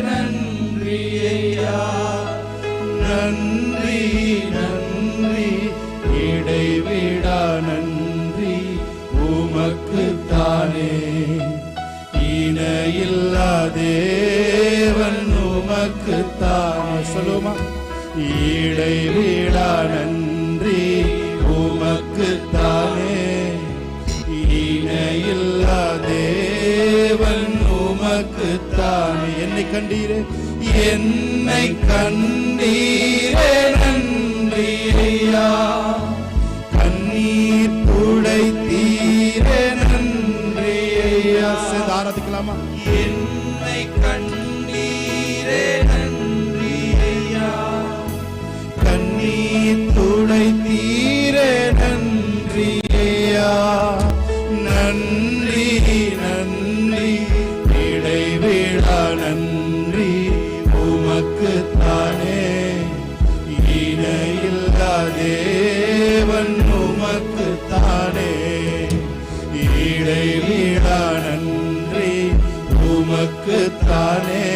நன்றி ஐயா, நன்றி நன்றி இடைவிடா நன்றி உமக்குத்தானே. இணையில்லா தேவன் உமக்குத்தானே. சொல்லுமா, இடைவிடா நன்றி உமக்குத்தானே. இணையில்லா தேவன் உமக்குத்தானே. என்னை கண்டீரே, என்னை கண்டீரே நன்றி ஐயா, கண்ணீர் துடைத்தீரே நன்றி ஐயா. சேர்ந்து ஆராதிக்கலாமா? என்னை கண்டீரே நன்றி ஐயா, கண்ணீர் துடைத்தீரே நன்றி ஐயா. நன்றி நன்றி இடைவிடா நன்றி உமக்குத்தானே. இணையில்லா தேவன் உமக்குத்தானே. இடைவிடா நன்றி உமக்குத்தானே.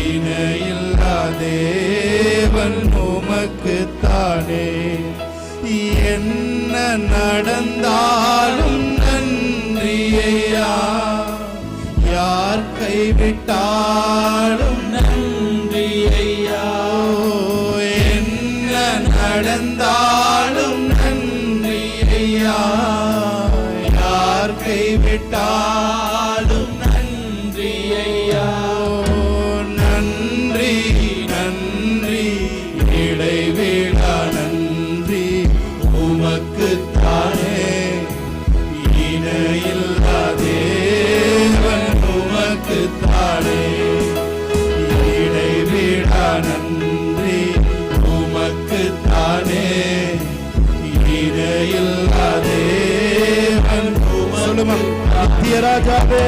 இணையில்லா தேவன் உமக்குத்தானே. என்ன நடந்தாலும் நன்றி ஐயா, யார் கைவிட்டாலும் நன்றி ஐயா. என்ன நடந்தாலும் நன்றி ஐயா, யார் கைவிட்டாலும் நன்றி ஐயா. நன்றி நன்றி இடைவிடா நன்றி உமக்குத்தானே. இணையில்லா தேவன் உமக்குத்தானே. இடைவிடா நன்றி உமக்குத்தானே. இணையில்லா தேவன் சொல்லுமா, நித்திய ராஜாவே,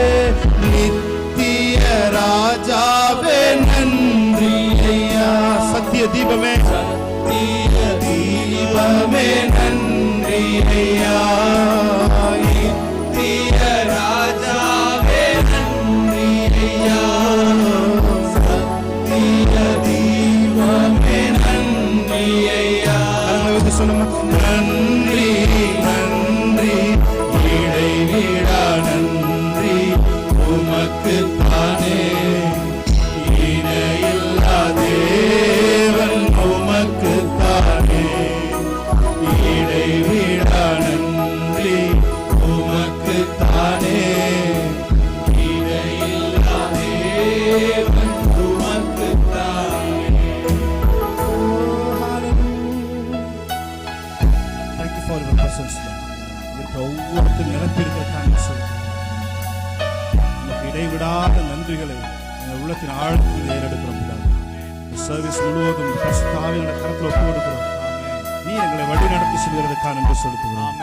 நித்திய ராஜாவே நன்றி ஐயா. சத்திய தீபமே, சத்திய தீபமே நன்றி ஐயா. நித்திய ராஜாவே நன்றி ஐயா, சத்திய தீபமே நன்றி ஐயா. சொல்லுமா, நன்றி நன்றி இடைவிடா நன்றி உமக்குத்தானே. இணையில்லா தேவன் உமக்குத்தானே. இடைவிடா நன்றி உமக்குத்தானே. இணையில்லா தேவன் உமக்குத்தானே. Thank you for your presence. ஒவ்வொருத்தரும் நிரப்பியிருக்கிறதுக்கான இடைவிடாத நன்றிகளை எங்கள் உள்ளத்தின் ஆழத்தில் ஏறெடுக்கிறோம். சர்வீஸ் முழுவதும் பரிசுத்தாவியோட கரத்தில் ஒப்பு கொடுக்கிறோம். நீ எங்களை வழி நடத்தி செல்வதற்கான நன்றி செலுத்துகிறோம்.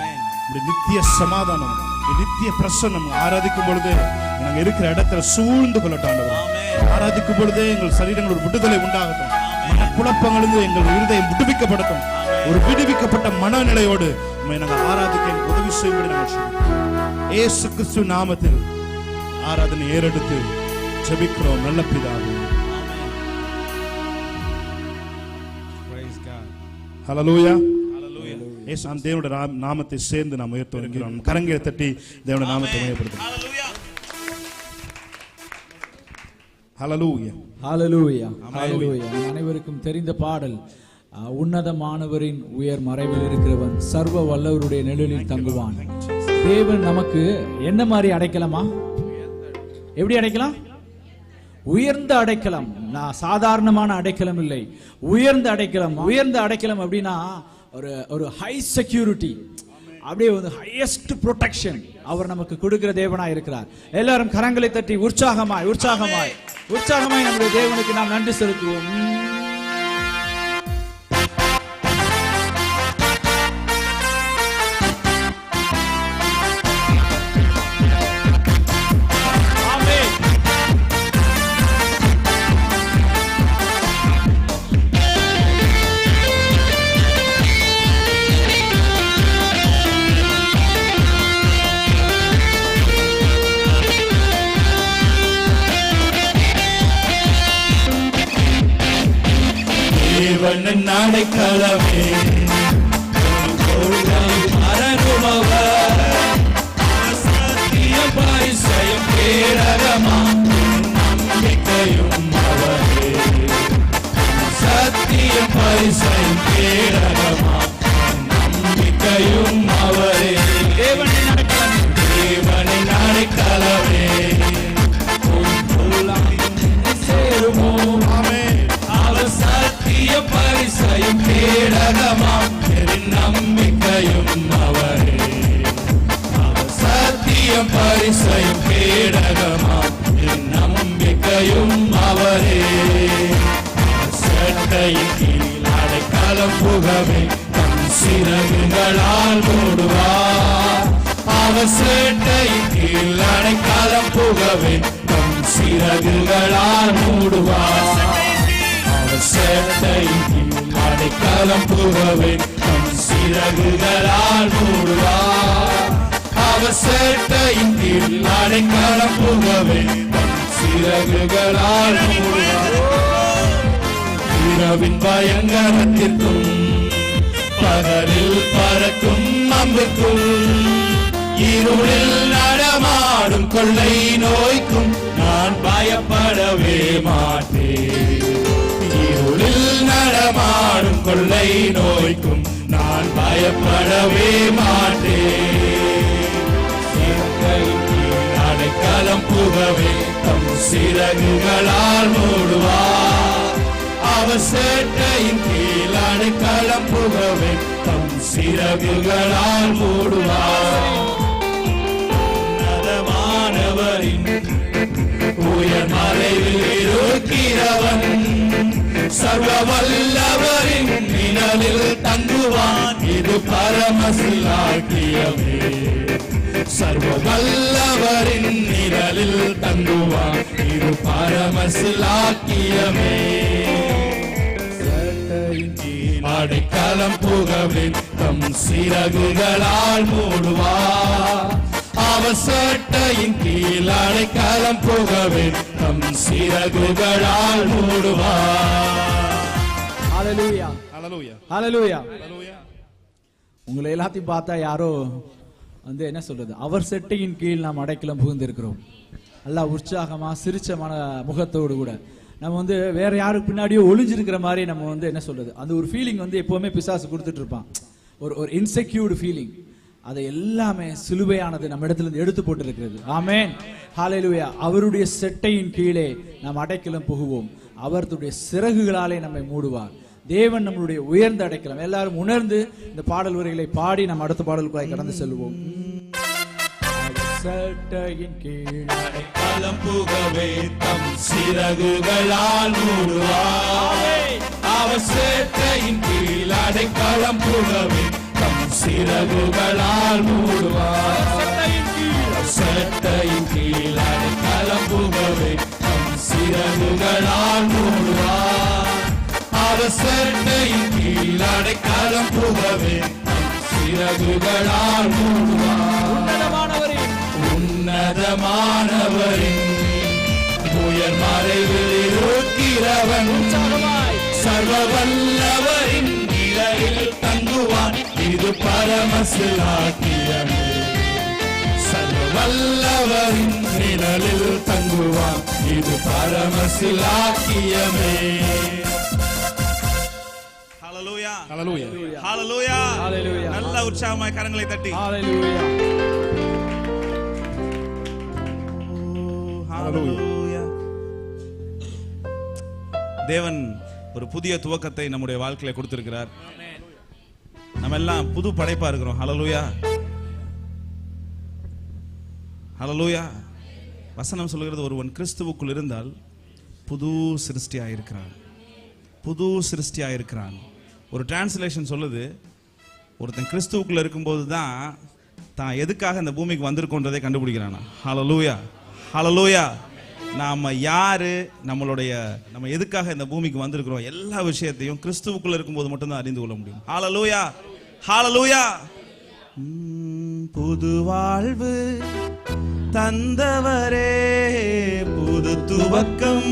நித்திய சமாதானம், நித்திய பிரசன்னம் ஆராதிக்கும் பொழுதே நாங்கள் இருக்கிற இடத்துல சூழ்ந்து கொள்ளட்டாண்டவர். ஆராதிக்கும் பொழுதே எங்கள் சரீரங்கள் ஒரு விடுதலை உண்டாகட்டும். மனக்குழப்பங்களிலிருந்து எங்கள் இருதயம் விடுவிக்கப்படட்டும். ஒரு விடுவிக்கப்பட்ட மனநிலையோடு நாங்கள் ஆராதிக்க உதவி செய்யும்படி நாங்கள் இயேசு கிறிஸ்து நாமத்தில் ஆராதனை ஏறெடுத்து ஜெபிக்கிறோம் நல்ல பிதாவே. ஹல்லேலூயா. இயேசு நாம் தேவனுடைய நாமத்தை சேர்ந்து நாம் உயர்த்துகிறோம். கரங்களை தட்டி தேவனுடைய நாமத்தை மகிமைப்படுத்துகிறோம். ஹல்லேலூயா. ஹல்லேலூயா. ஹல்லேலூயா. அனைவருக்கும் தெரிந்த பாடல். உன்னதமானவரின் உயர் மறைவில் இருக்கிறவன் சர்வ வல்லவருடைய நிழலில் தங்குவான். தேவன் நமக்கு என்ன மாதிரி அடைக்கலமா? எப்படி அடைக்கலாம்? உயர்ந்த அடைக்கலம். நான் சாதாரணமான அடைக்கலம் இல்லை, உயர்ந்த அடைக்கலம். உயர்ந்த அடைக்கலம் அப்படின்னா ஒரு ஹை செக்யூரிட்டி, அப்படியே ஒரு ஹையஸ்ட் ப்ரொடெக்ஷன் அவர் நமக்கு கொடுக்கிற தேவனாய் இருக்கிறார். எல்லாரும் கரங்களை தட்டி உற்சாகமாய் உற்சாகமாய் உற்சாகமாய் நம்முடைய தேவனுக்கு நாம் நன்றி செலுத்துவோம். தேவனின் அடைக்கலமே மரணுமவர் சத்திய பரிசயம் கேடகமா நம்பிக்கையும் அவரே சத்திய பரிசயம் கேடகமா நம்பிக்கையும் அவரே தேவனின் அடைக்கலமே சேருமோ அவர் சத்திய பரிசயம் கேடகமாம் நம்பிக்கையும் அவரே அவர் சத்திய பரிசயம் கேடகமாம் நம்பிக்கையும் அவரே சட்டையின் கீழ் அடைக்கலம் புகவே தம் சிறகுகளால் மூடுவார் அவர் சேட்டையின் கீழ் அடைக்கலம் புகவே தம் சிறகுகளால் மூடுவார் அவர் சேட்டையின் கீழ் அடைக்கலம் புகவே தம் சிறகுகளால் மூடுவார் அவர் சேட்டையின் கீழ் அடைக்கலம் புகவே தம் சிறகுகளால் மூடுவார் இரவின் பயங்கரத்திற்கும் பகலில் பறக்கும் அம்புக்கும் இருளில் நடமாடும் கொள்ளை நோய்க்கும் நான் பயப்படவே மாட்டேன் இருளில் நடமாடும் கொள்ளை நோய்க்கும் நான் பயப்படவே மாட்டேன் அடைக்கலம் புகவே தம் சிறகுகளால் மூடுவார் அவர் சேட்டையின் கீழ் அடைக்கலம் புகவே தம் சிறகுகளால் மூடுவார் உன்னதமானவரின் உயர் மறைவில் இருக்கிறவன் சர்வ வல்லவரின் நிழலில் தங்குவான் இது பரமசிலாக்கியமே சர்வ வல்லவரின் நிழலில் தங்குவான் இது பரமசிலாக்கியமே அடைக்கலம் புகவே தம் சிறகுகளால் மூடுவார் அவர் சட்டையின் கீழ் அடைக்கலம் புகவே தம் சிறகுகளால் மூடுவார். ஹல்லேலூயா ஹல்லேலூயா ஹல்லேலூயா. ஹல்லேலூயா. உங்களை எல்லாத்தையும் பார்த்தா யாரோ வந்து என்ன சொல்றது, அவர் செட்டையின் கீழ் நாம் அடைக்கலம் புகுந்திருக்கிறோம். நல்லா உற்சாகமா சிரிச்ச முகத்தோடு கூட நம்ம வந்து வேற யாருக்கு பின்னாடியோ ஒளிஞ்சிருக்கிற மாதிரி நம்ம வந்து என்ன சொல்றது, அந்த ஒரு ஃபீலிங் வந்து எப்பவுமே பிசாசு கொடுத்துட்டு இருப்பான், ஒரு இன்செக்யூர்டு ஃபீலிங். அதை எல்லாமே சிலுவையானது நம்ம இடத்துல இருந்து எடுத்து போட்டு இருக்கிறது. ஆமென் ஹல்லேலூயா. அவருடைய செட்டையின் கீழே நாம் அடைக்கலம் புகுவோம், அவருடைய சிறகுகளாலே நம்மை மூடுவார். தேவன் நம்மளுடைய உயர்ந்த அடைக்கலம். எல்லாரும் உணர்ந்து இந்த பாடல் வரிகளை பாடி நம்ம அடுத்த பாடலுக்குள்ளாய் கடந்து செல்வோம். சட்டையின் கீழ் அடைக்கலம் புகவே தம் சிறகுகளால் மூடுவார் அவர் சேட்டையின் கீழ் அடைக்கலம் புகவே தம் சிறகுகளால் மூடுவார் சட்டையின் கீழ் அடைக்கலம் புகவே தம் சிறகுகளால் மூடுவார் அவர் சட்டையின் கீழ் அடைக்கலம் புகவே தம் சிறகுகளால் மூடுவார். உன்னதமானவரின் உயர் மறைவில் இருக்கிறவன் சர்வ வல்லவரின் நிழலில் தங்குவான் இது பரமசிலாக்கியமே சர்வ வல்லவரின் நிழலில் தங்குவான் இது பரமசிலாக்கியமே. ஹல்லேலூயா ஹல்லேலூயா ஹல்லேலூயா ஹல்லேலூயா. நல்ல உற்சாகமாய் கரங்களை தட்டி ஹல்லேலூயா ஹல்லேலூயா. தேவன் ஒரு புதிய துவக்கத்தை நம்முடைய வாழ்க்கையில கொடுத்திருக்கிறார். நம்ம எல்லாம் புது படைப்பா இருக்கிறோம். ஹல்லேலூயா ஹல்லேலூயா. வசனம் சொல்கிறது, ஒருவன் கிறிஸ்துவுக்குள் இருந்தால் புது சிருஷ்டியாயிருக்கிறான், புது சிருஷ்டியாயிருக்கிறான். ஒரு டிரான்ஸ்லேஷன் சொல்லுது, ஒருத்தன் கிறிஸ்துவுக்குள்ள இருக்கும்போது தான் தான் எதுக்காக இந்த பூமிக்கு வந்திருக்கோன்றதை கண்டுபிடிக்கிறானா. ஹல்லேலூயா ஹல்லேலூயா. நாம யாரு, நம்ம எதுக்காக இந்த பூமிக்கு வந்திருக்கிறோம், எல்லா விஷயத்தையும் கிறிஸ்துவுக்குள்ள இருக்கும்போது மட்டும்தான் அறிந்து கொள்ள முடியும். ஹல்லேலூயா ஹல்லேலூயா. புது வாழ்வு தந்தவரே, புது துவக்கம்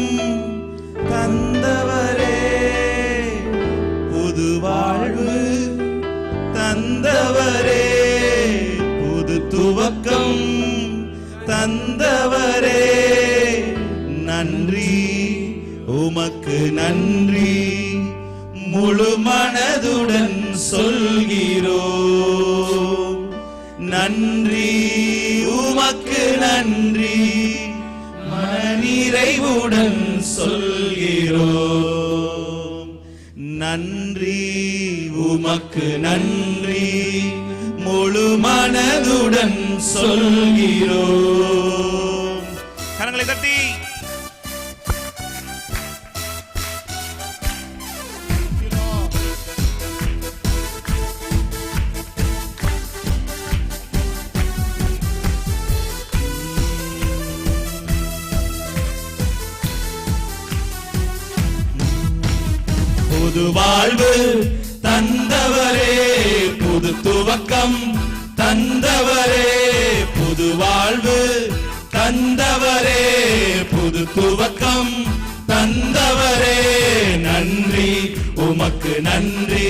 தந்தவரே, தந்தவரே, புது துவக்கம் தந்தவரே, நன்றி உமக்கு நன்றி, முழு மனதுடன் சொல்கிறோம். நன்றி உமக்கு நன்றி, மனநிறைவுடன் சொல்கிறோம். நன்றி உமக்கு நன்றி, முழு மனதுடன் சொல்கிறோம். கரங்களை தட்டி புது வாழ்வு தந்தவரே, புது துவக்கம் தந்தவரே, புது வாழ்வு தந்தவரே, புது துவக்கம் தந்தவரே, நன்றி உமக்கு நன்றி,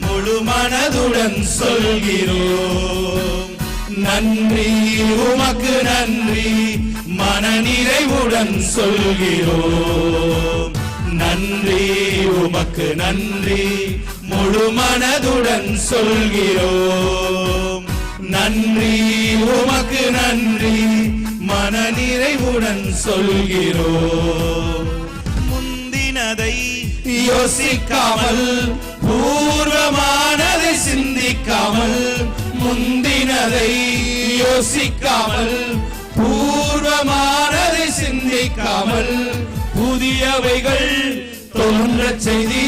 முழு மனதுடன் சொல்கிறோம். நன்றி உமக்கு நன்றி, மனநிறைவுடன் சொல்கிறோம். நன்றி உமக்கு நன்றி, முழு மனதுடன் சொல்கிறோம். நன்றி உமக்கு நன்றி, மனநிறைவுடன் சொல்கிறோம். முந்தினதை யோசிக்காமல், பூர்வமானதை சிந்திக்காமல், முந்தினதை யோசிக்காமல், பூர்வமானதை சிந்திக்காமல், புதியவைகள் தோன்றச் செய்தி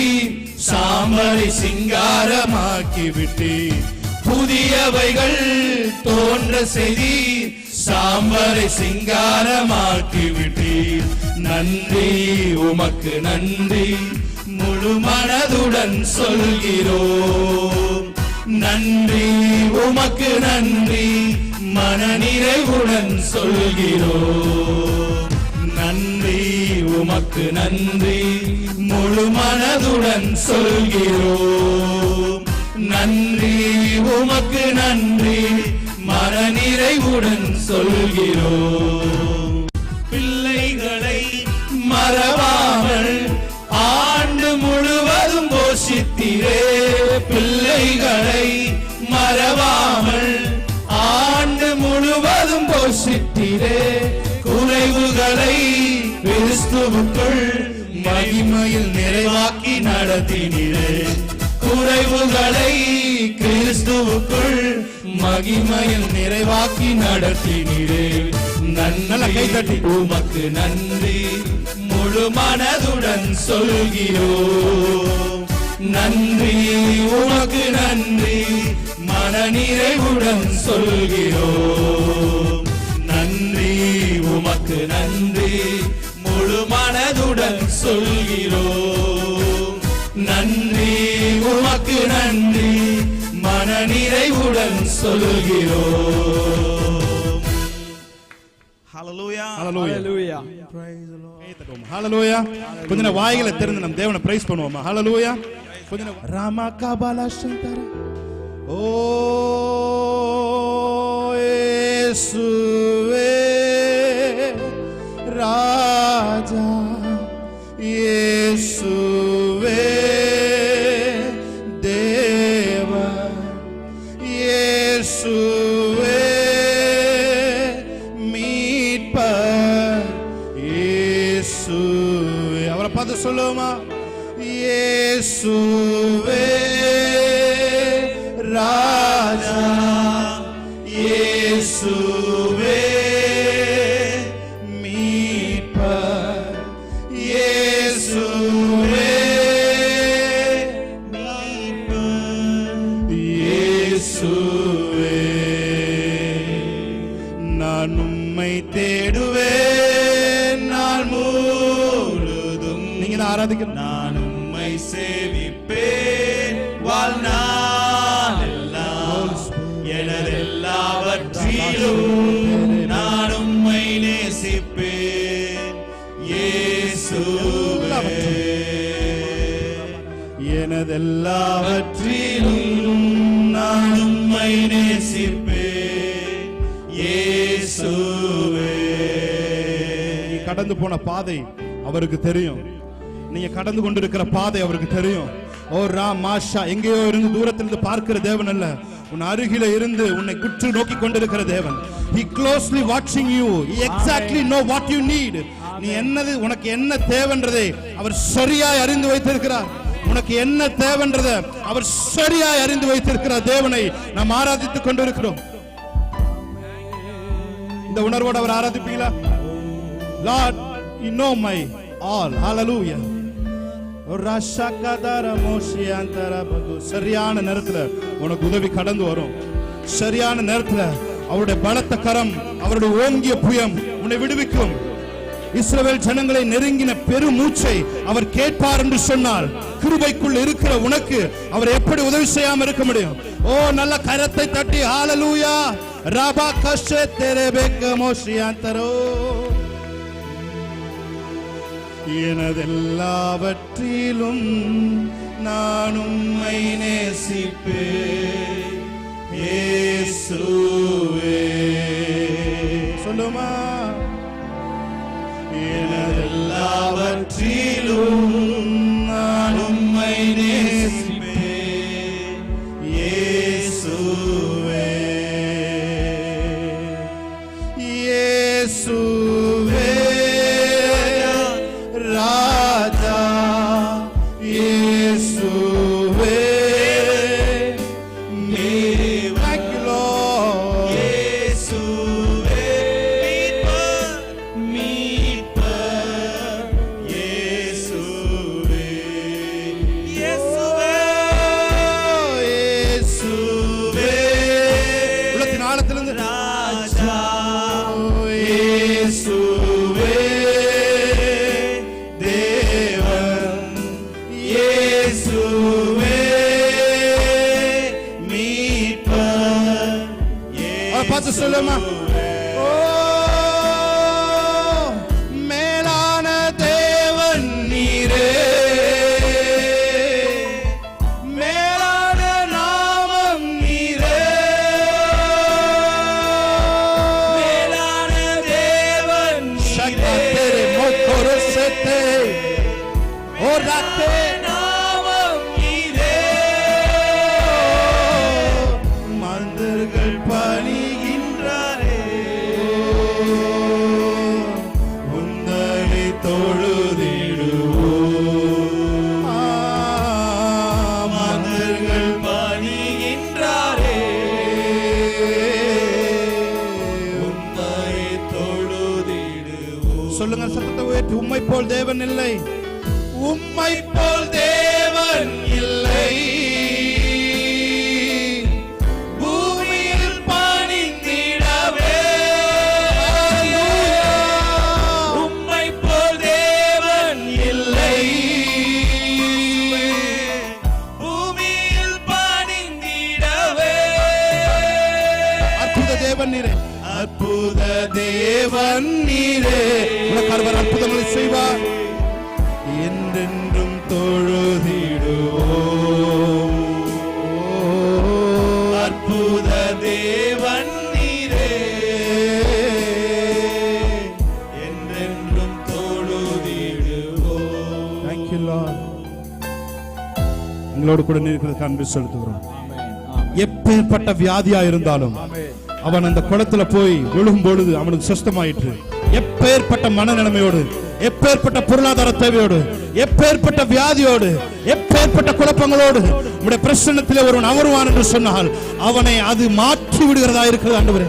சாம்பலை சிங்காரமாக்கி விட்டீர். புதியவைகள் தோன்ற செய்தி சாம்பலை சிங்காரமாக்கி விட்டீர். நன்றி உமக்கு நன்றி, முழு மனதுடன் சொல்கிறோம். நன்றி உமக்கு நன்றி, மனநிறைவுடன் சொல்கிறோம். நன்றி உமக்கு நன்றி, முழு மனதுடன் சொல்கிறோம். நன்றி உமக்கு நன்றி, மனநிறைவுடன் சொல்கிறோம். பிள்ளைகளை மறவாமல் ஆண்டு முழுவதும் போஷித்தீரே, பிள்ளைகளை மறவாமல் ஆண்டு முழுவதும் போஷித்தீரே, குறைவுகளை கிறிஸ்துவுக்குள் மகிமையில் நிறைவாக்கி நடத்தினீரே, குறைவுகளை கிறிஸ்துவுக்குள் மகிமையில் நிறைவாக்கி நடத்தினீரே. நல்ல கைதட்டி உமக்கு நன்றி, முழு மனதுடன் சொல்கிறோம். நன்றி உமக்கு நன்றி, மனநிறைவுடன் சொல்கிறோம். நன்றி உமக்கு நன்றி, முழு மனதுடன் சொல்கிறோம். நன்றி உமக்கு நன்றி, மனநிறைவுடன் சொல்கிறோம். ஹல்லேலூயா, ஹல்லேலூயா, பிரைஸ் தி லார்ட், ஹல்லேலூயா. கொஞ்ச நேரம் வாய்களை திறந்து நம்ம தேவனை பிரைஸ் பண்ணுவோமா? ஹல்லேலூயா. கொஞ்ச நேரம் ராமா கபாலா சந்தர ஓ இயேசுவே ராஜா, இயேசுவே தேவா, இயேசுவே மீட்பர், இயேசுவே. அவரை பார்த்து சொல்லுவோமா? இயேசுவே ராஜா, இயேசுவே மீட்பர், இயேசுவே மீட்பர், இயேசுவே. நான் உம்மை தேடுவேன் நாள் முழுதும். நீங்க தான் ஆராதிக்கணும். நான் உம்மை சேவிப்பேன் வாழ்நாள் எல்லாம், எனதெல்லாவற்றிலும் நான் உம்மை நேசிப்பேன் இயேசுவே. எனதெல்லாவற்றிலும் நான் உம்மை நேசிப்பேன் இயேசுவே. நீ கடந்து போன பாதை அவருக்கு தெரியும். நீங்க கடந்து கொண்டிருக்கிற பாதை அவருக்கு தெரியும். ஓ ராம் மாஷா, எங்கேயோ இருந்து தூரத்திலிருந்து பார்க்கிற தேவன் அல்ல, உன் அருகில இருந்து உன்னை குற்று நோக்கி கொண்டிருக்கிற தேவன். He closely watching you. He exactly know what you need. நீ என்னது, உனக்கு என்ன தேவைன்றதை அவர் சரியாய் அறிந்து வைத்திருக்கிறார். உனக்கு என்ன தேவைன்றதை அவர் சரியாய் அறிந்து வைத்திருக்கிறார். தேவனை நாம் ஆராதித்துக் கொண்டிருக்கிறோம். இந்த உணர்வோடு அவர் ஆராதிப்பீங்களா? Lord, you know my all. Hallelujah. சரியான நேரத்துல உனக்கு உதவி கடந்து வரும். சரியான நேரத்துல அவருடைய பலத்த கரம், அவருடைய ஓங்கிய புயம் உன்னை விடுவிக்கும். இஸ்ரவேல் ஜனங்களை நெருங்கின பெருமூச்சை அவர் கேட்பார் என்று சொன்னால், கிருபைக்குள் இருக்கிற உனக்கு அவர் எப்படி உதவி செய்யாம இருக்க முடியும்? ஓ, நல்ல கரத்தை தட்டி ஹalleluya. ராபா கஷே தெரேபேக மோஷியாந்தரோ. எனதெல்லாவற்றிலும் நான் உம்மை நேசிப்பேன் இயேசுவே. சொல்லுமா? எனதெல்லாவற்றிலும் நான் உம்மை நேசிப்பேன் இயேசுவே. இயேசுவே ராஜா, இயேசுவே சொல்லுமா? ஓ, மேலான தேவன் நீரே, மேலான நாமம் நீரே, மேலான தேவன் நீரே, மொக்கொரசத்தே ஓராத்தே நாமம் நீரே. மந்தர்கள் பணி சொல்லுங்க சத்தத்தை உயர்த்தி. உம்மை போல் தேவன் இல்லை, உம்மை போல் தேவன் இல்லை, பூமியில் பணிந்திடவே. உம்மை போல் தேவன் இல்லை, பூமியில் பணிந்திடவே. அற்புத தேவன் நீரே, அற்புத தேவன் நீரே. உனக்கு அற்புதங்களை செய்வார். என்றென்றும் தொழுதிடுவோம். அற்புத தேவன் நீரே, என்றென்றும் தொழுதிடுவோம். Thank you Lord. உங்களோடு கூட இருக்கிறதுக்கு அன்பு செலுத்துகிறோம். எப்பேற்பட்ட வியாதியா இருந்தாலும் அவன் அந்த குளத்துல போய் விழும் பொழுது அவனுக்கு சுஸ்தமாயிற்று. எப்பேற்பட்ட மனநிலைமையோடு, எப்பேற்பட்ட பொருளாதார தேவையோடு, எப்பேற்பட்ட வியாதியோடு, எப்பேற்பட்ட குழப்பங்களோடு உங்களுடைய பிரச்சனத்திலே ஒருவன் அமருவான் என்று சொன்னால் அவனை அது மாற்றி விடுகிறதா இருக்கிறது ஆண்டவரே.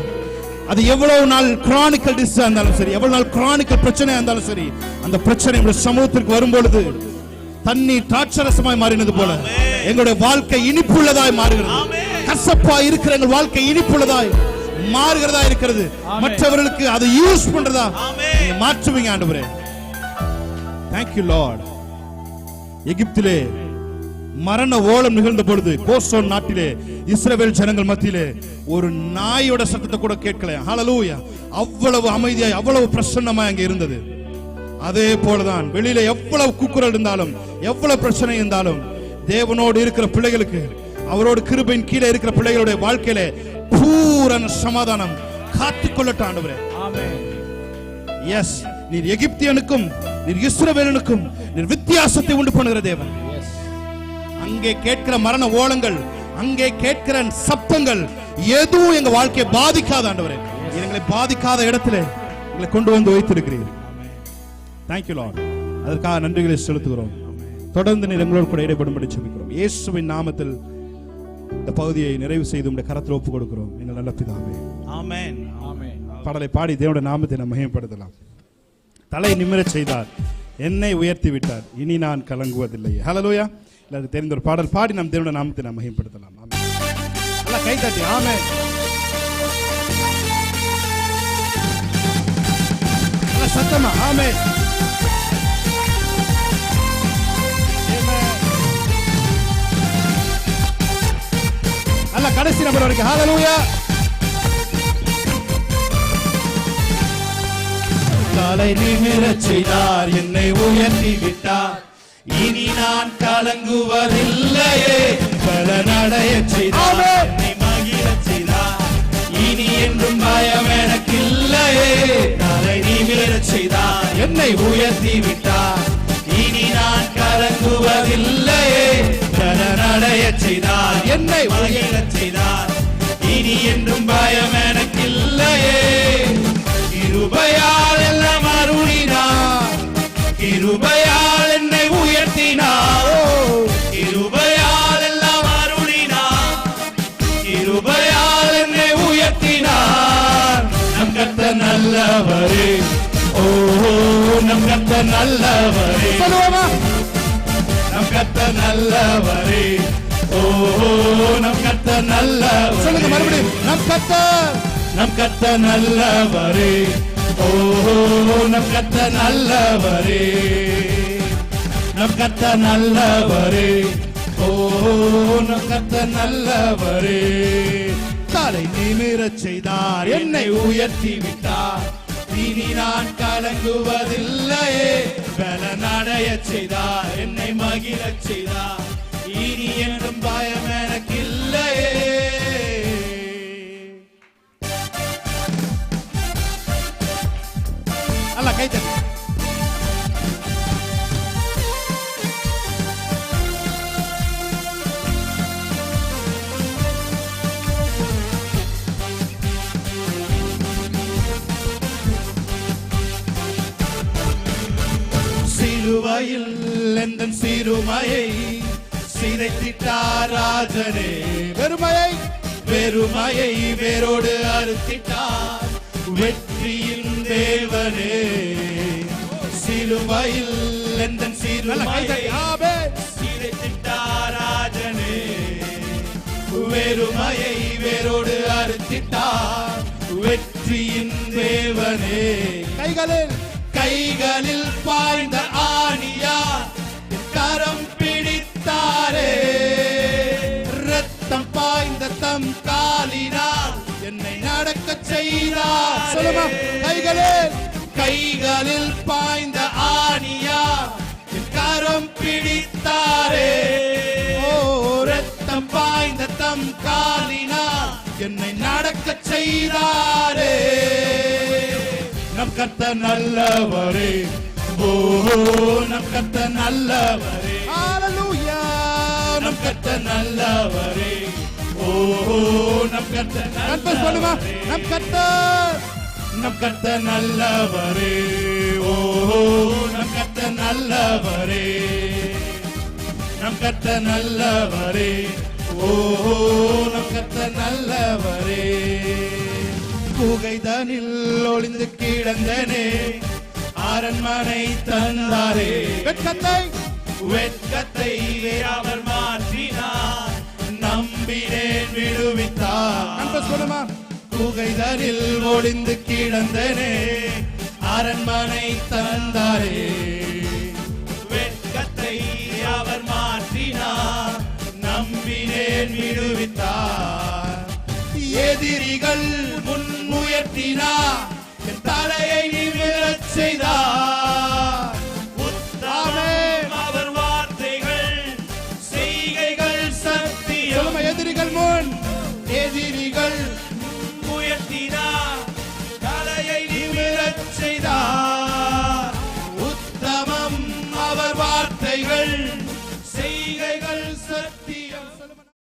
அது எவ்வளவு நாள் கிரானிக்கல் டிசீஸா இருந்தாலும் சரி, எவ்வளவு நாள் கிரானிக்கல் பிரச்சனையா இருந்தாலும் சரி, அந்த பிரச்சனை உங்களுடைய சமூகத்திற்கு வரும்பொழுது தண்ணீர் திராட்சரசமாய் மாறினது போல எங்களுடைய வாழ்க்கை இனிப்புள்ளதாய் மாறுகிறது. கசப்பா இருக்கிற எங்கள் வாழ்க்கை இனிப்புள்ளதாய் மாறுகிறதா இருக்கிறது. மற்றவர்களுக்கு அதை யூஸ் பண்றதா நீங்க மாற்றுவீங்க ஆண்டவரே. Thank you Lord. எகிப்திலே மரண ஓலம் நிகழ்ந்த பொழுது கோசோன் நாட்டிலே இஸ்ரவேல் ஜனங்கள் மத்தியிலே ஒரு நாயோட சத்தத்தை கூட கேட்கல. ஹalleluya. அவ்வளவு அமைதியாய், அவ்வளவு பிரசன்னமாய் அங்கே இருந்தது. அதே போலதான் வெளியில எவ்வளவு கூக்குரல் இருந்தாலும், எவ்வளவு பிரச்சனை இருந்தாலும், தேவனோடு இருக்கிற பிள்ளைகளுக்கு அவரோடு கிருபையின் கீழே இருக்கிற பிள்ளைகளுடைய வாழ்க்கையில பூரண சமாதானம் காத்துக்கொள்ளட்டும் ஆண்டவரே. ஆமென். எஸ், நீர் எகிப்தியனுக்கும் நீர் இஸ்ரவேலனுக்கும் நீர் வித்தியாசத்தை உண்டு பண்ணுகிற தேவன். அங்கே கேட்கிற மரண ஓலங்கள், அங்கே கேட்கிற சப்தங்கள் எதுவும் எங்க வாழ்க்கையை பாதிக்காத ஆண்டவரே. எங்களை பாதிக்காத இடத்துல எங்களை கொண்டு வந்து வைத்திருக்கிறீர்கள். Thank you Lord. அதற்காக நன்றிகளை செலுத்துகிறோம். தொடர்ந்து நீர் எங்களோடு கூட இடைப்படும்படி ஜெபிக்கிறோம். இயேசுவின் நாமத்தில் இந்த பகுதியை நிறைவு செய்து உம்முடைய கரத்தில் ஒப்புக் கொடுக்கிறோம். எங்கள் நல்ல பிதாவே, ஆமென். ஆமென். பாடலை பாடி தேவனுடைய நாமத்தை நாம் மகிமைப்படுத்தலாம். தலை நிமிரச் செய்தார், என்னை உயர்த்தி விட்டார், இனி நான் கலங்குவதில்லை. ஹல்லேலூயா. எல்லாருக்கும் தெரிந்த ஒரு பாடல் பாடி நாம் தேவனுடைய நாமத்தை நாம் மகிமைப்படுத்தலாம். ஆமென். நல்லா கை தட்டி ஆமென். நல்லா சத்தமா ஆமென். நல்லா கடைசி நம்பர் வரைக்கும் ஹல்லேலூயா. தலை நிமிரச் செய்தார், என்னை உயர்த்தி விட்டார், இனி நான் கலங்குவதில்லையே. பலனடையச் செய்தார், என்னை மகிழச் செய்தார், இனி என்றும் பயம் எனக்கில்லையே. தலை நிமிரச் செய்தார், என்னை உயர்த்தி விட்டார், இனி நான் கலங்குவதில்லையே. பலனடையச் செய்தார், என்னை மகிழச் செய்தார், இனி என்றும் பயம் எனக்கில்லையே. கிருபையால் எல்லாம் அருளினார், கிருபையால் என்னை உயர்த்தினார், கிருபையால் எல்லாம் அருளினார், கிருபையால் என்னை உயர்த்தினார். நம் கர்த்தர் நல்லவரே, ஓ நம் கர்த்தர் நல்லவரே, நம் கர்த்தர் நல்லவரே, ஓ நம் கர்த்தர் நல்லவரே. சொல்லுங்க மறுபடியும், நம் கர்த்தர், நம் கர்த்தர் நல்லவரே, ஓ நம் கர்த்தர் நல்லவரே, நம் கர்த்தர் நல்லவரே, ஓ நம் கர்த்தர் நல்லவரே. தலை நிமிரச் செய்தார், என்னை உயர்த்தி விட்டார், இனி நான் கலங்குவதில்லையே. பலனடையச் செய்தார், என்னை மகிழச் செய்தார், இனி என்றும் பயம் எனக்கில்லையே. நல்லா கை தட்டி. சிலுவையில் எந்தன் சிறுமையை சிதைத்திட்டார் ராஜனே. வெறுமையை வெறுமையை வேரோடு அறுத்திட்டார் வெற்றியின் தேவனே. சிலுவையில் எந்தன் சிறுமையை சிதைத்திட்டார் ராஜனே. வெறுமையை வேரோடு அறுத்திட்டார் வெற்றியின் தேவனே. கைகளில் பாய்ந்த ஆணியா கரம் பிடித்தாரே. ரத்தம் பாய்ந்த தம் காலினால் என்னை நடக்கச் செய்தார். சொல்லுமா, கைகளில் பாய்ந்த ஆணியா கரம் பிடித்தாரே. ஓ ரத்தம் பாய்ந்த தம் காலினால் என்னை நடக்கச் செய்தாரே. நம் கர்த்தர் நல்லவரே, ஓ நம் கர்த்தர் நல்லவரே. ஹல்லேலூயா. நம் கர்த்தர் நல்லவரே, ஓ நம் கர்த்தர் கர்த்தர் சொல்லுமா, நம் கர்த்தர், நம் கர்த்தர் நல்லவரே, ஓ நம் கர்த்தர் நல்லவரே. நம் கர்த்தர் நல்லவரே, ஓ நம் கர்த்தர் நல்லவரே. குகைதனில் ஒளிந்து கிடந்தனே, அரண்மனை தந்தாரே. வெட்கத்தை அவர் மாற்றினார், நம்பினேன் விடுவித்தார். சொல்லுமா, குகைதனில் ஒளிந்து கிடந்தனே, அரண்மனை தந்தாரே. வெட்கத்தை அவர் மாற்றினார், நம்பினேன் விடுவித்தார். எதிரிகள் முன்முயர்த்தினார், என் தலையை நிமிரச் செய்தார்.